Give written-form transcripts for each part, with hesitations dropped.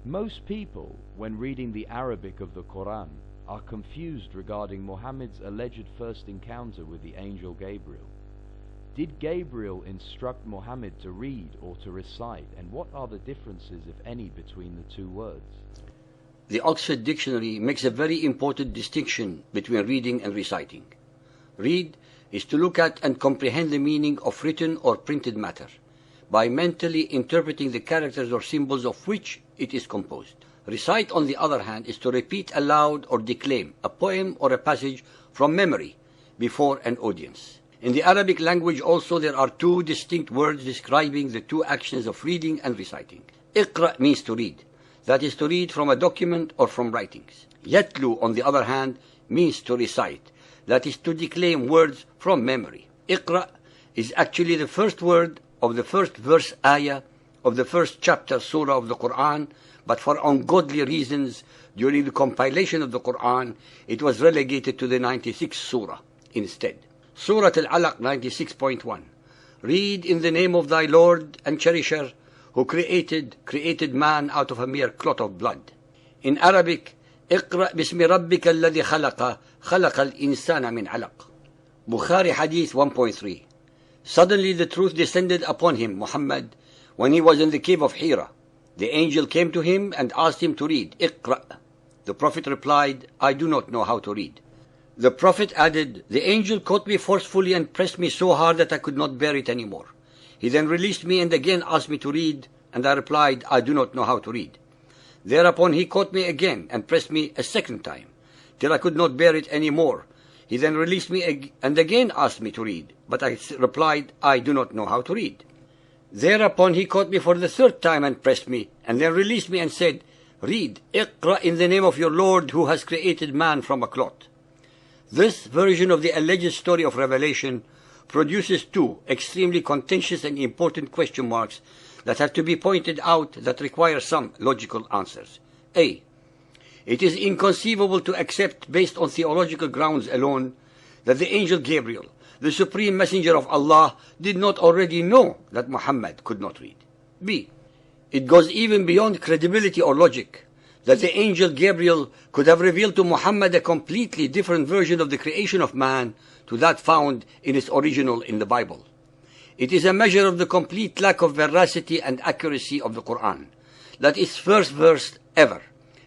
Most people, when reading the Arabic of the Quran, are confused regarding Muhammad's alleged first encounter with the angel Gabriel. Did Gabriel instruct Muhammad to read or to recite, and what are the differences, if any, between the two words? The Oxford Dictionary makes a very important distinction between reading and reciting. Read is to look at and comprehend the meaning of written or printed matter, by mentally interpreting the characters or symbols of which it is composed. Recite, on the other hand, is to repeat aloud or declaim a poem or a passage from memory before an audience. In the Arabic language also there are two distinct words describing the two actions of reading and reciting. Iqra means to read, that is to read from a document or from writings. Yatlu, on the other hand, means to recite, that is to declaim words from memory. Iqra is actually the first word of the first verse ayah of the first chapter surah of the Quran, but for ungodly reasons during the compilation of the Quran it was relegated to the 96th surah instead. Surah Al-Alaq 96.1. Read in the name of thy Lord and Cherisher, who created man out of a mere clot of blood. In Arabic, اقرأ باسم ربك الذي خلق الإنسان من علق. Bukhari Hadith 1.3. Suddenly the truth descended upon him, Muhammad, when he was in the cave of Hira. The angel came to him and asked him to read, Iqra. The Prophet replied, I do not know how to read. The Prophet added, the angel caught me forcefully and pressed me so hard that I could not bear it any more. He then released me and again asked me to read, and I replied, I do not know how to read. Thereupon he caught me again and pressed me a second time, till I could not bear it any more. He then released me and again asked me to read, but I replied, I do not know how to read. Thereupon he caught me for the third time and pressed me, and then released me and said, read, Iqra in the name of your Lord who has created man from a clot. This version of the alleged story of revelation produces two extremely contentious and important question marks that have to be pointed out that require some logical answers. A. It is inconceivable to accept, based on theological grounds alone, that the angel Gabriel, the supreme messenger of Allah, did not already know that Muhammad could not read. B. It goes even beyond credibility or logic that the angel Gabriel could have revealed to Muhammad a completely different version of the creation of man to that found in its original in the Bible. It is a measure of the complete lack of veracity and accuracy of the Quran that its first verse ever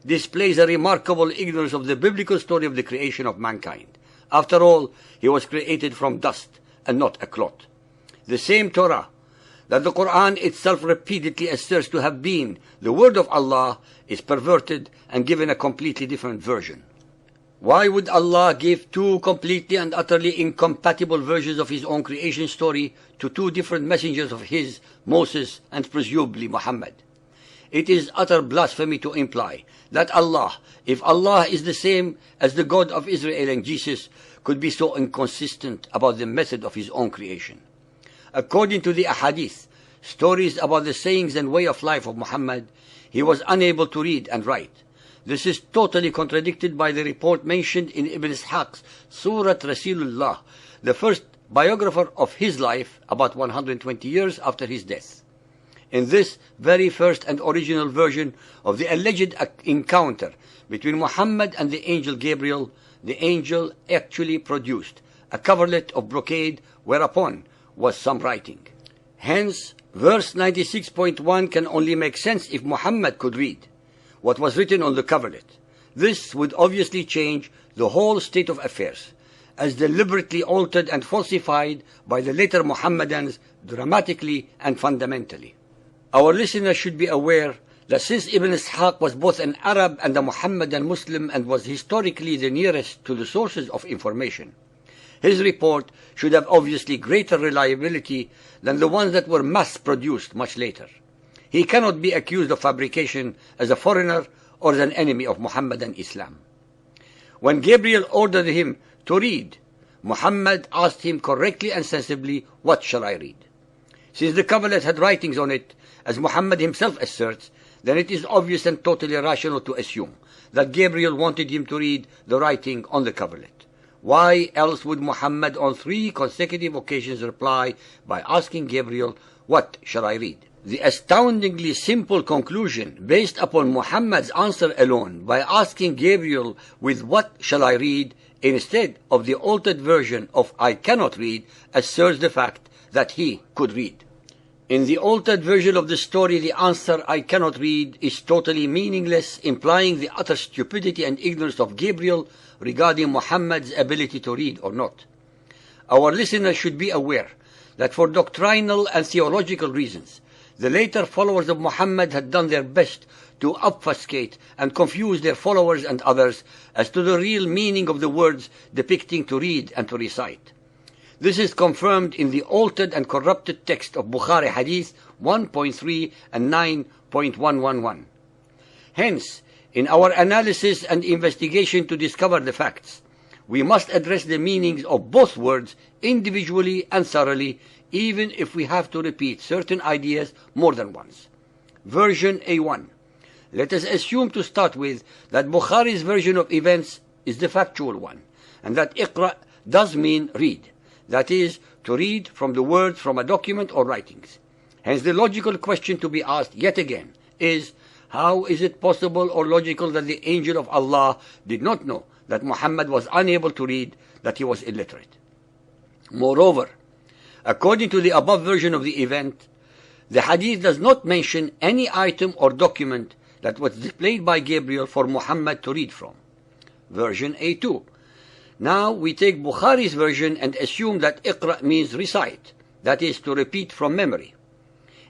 displays a remarkable ignorance of the biblical story of the creation of mankind. After all, he was created from dust and not a clot. The same Torah that the Quran itself repeatedly asserts to have been the word of Allah is perverted and given a completely different version. Why would Allah give two completely and utterly incompatible versions of His own creation story to two different messengers of His, Moses and presumably Muhammad? It is utter blasphemy to imply that Allah, if Allah is the same as the God of Israel and Jesus, could be so inconsistent about the method of His own creation. According to the Ahadith, stories about the sayings and way of life of Muhammad, he was unable to read and write. This is totally contradicted by the report mentioned in Ibn Ishaq's Surat Rasulullah, the first biographer of his life, about 120 years after his death. In this very first and original version of the alleged encounter between Muhammad and the angel Gabriel, the angel actually produced a coverlet of brocade whereupon was some writing. Hence, verse 96.1 can only make sense if Muhammad could read what was written on the coverlet. This would obviously change the whole state of affairs, as deliberately altered and falsified by the later Muhammadans dramatically and fundamentally. Our listeners should be aware that since Ibn Ishaq was both an Arab and a Muhammadan Muslim and was historically the nearest to the sources of information, his report should have obviously greater reliability than the ones that were mass-produced much later. He cannot be accused of fabrication as a foreigner or as an enemy of Muhammadan Islam. When Gabriel ordered him to read, Muhammad asked him correctly and sensibly, what shall I read? Since the coverlet had writings on it, as Muhammad himself asserts, then it is obvious and totally rational to assume that Gabriel wanted him to read the writing on the coverlet. Why else would Muhammad on 3 consecutive occasions reply by asking Gabriel, what shall I read? the astoundingly simple conclusion based upon Muhammad's answer alone by asking Gabriel, with what shall I read, instead of the altered version of I cannot read, asserts the fact that he could read. In the altered version of the story, the answer I cannot read is totally meaningless, implying the utter stupidity and ignorance of Gabriel regarding Muhammad's ability to read or not. Our listeners should be aware that for doctrinal and theological reasons, the later followers of Muhammad had done their best to obfuscate and confuse their followers and others as to the real meaning of the words depicting to read and to recite. This is confirmed in the altered and corrupted text of Bukhari Hadith 1.3 and 9.111. Hence, in our analysis and investigation to discover the facts, we must address the meanings of both words individually and thoroughly, even if we have to repeat certain ideas more than once. Version A1. Let us assume to start with that Bukhari's version of events is the factual one, and that Iqra does mean read. That is, to read from the words from a document or writings. Hence the logical question to be asked yet again is, how is it possible or logical that the angel of Allah did not know that Muhammad was unable to read, that he was illiterate? Moreover, according to the above version of the event, the hadith does not mention any item or document that was displayed by Gabriel for Muhammad to read from. Version A2. Now we take Bukhari's version and assume that Iqra means recite, that is, to repeat from memory.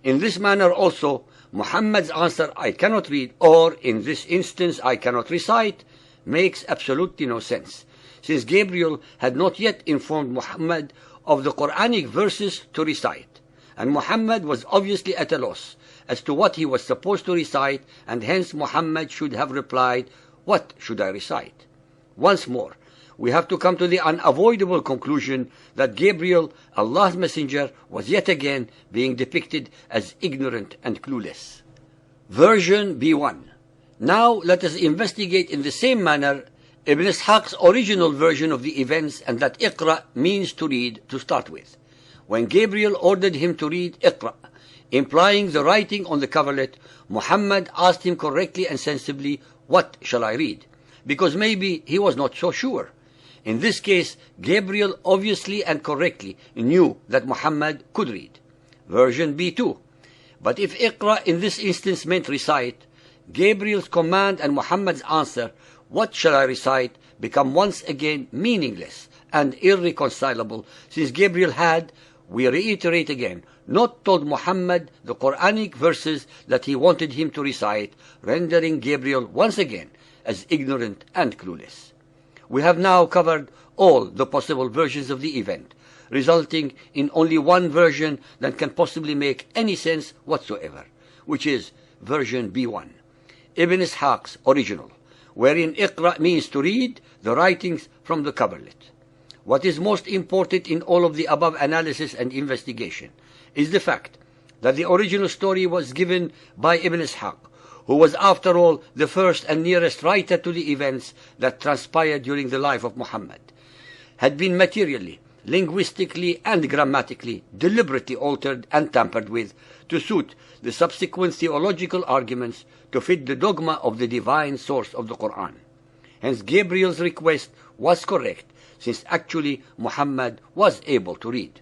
In this manner also, Muhammad's answer, I cannot read, or in this instance, I cannot recite, makes absolutely no sense, since Gabriel had not yet informed Muhammad of the Quranic verses to recite, and Muhammad was obviously at a loss as to what he was supposed to recite, and hence Muhammad should have replied, what should I recite? Once more, we have to come to the unavoidable conclusion that Gabriel, Allah's messenger, was yet again being depicted as ignorant and clueless. Version B1. Now let us investigate in the same manner Ibn Ishaq's original version of the events, and that Iqra means to read to start with. When Gabriel ordered him to read Iqra, implying the writing on the coverlet, Muhammad asked him correctly and sensibly, what shall I read? Because maybe he was not so sure. In this case, Gabriel obviously and correctly knew that Muhammad could read. Version B2. But if Iqra in this instance meant recite, Gabriel's command and Muhammad's answer, what shall I recite, become once again meaningless and irreconcilable, since Gabriel had, we reiterate again, not told Muhammad the Quranic verses that he wanted him to recite, rendering Gabriel once again as ignorant and clueless. We have now covered all the possible versions of the event, resulting in only one version that can possibly make any sense whatsoever, which is version B1, Ibn Ishaq's original, wherein Iqra means to read the writings from the coverlet. What is most important in all of the above analysis and investigation is the fact that the original story was given by Ibn Ishaq, who was after all the first and nearest writer to the events that transpired during the life of Muhammad, had been materially, linguistically and grammatically deliberately altered and tampered with to suit the subsequent theological arguments to fit the dogma of the divine source of the Quran. Hence Gabriel's request was correct, since actually Muhammad was able to read.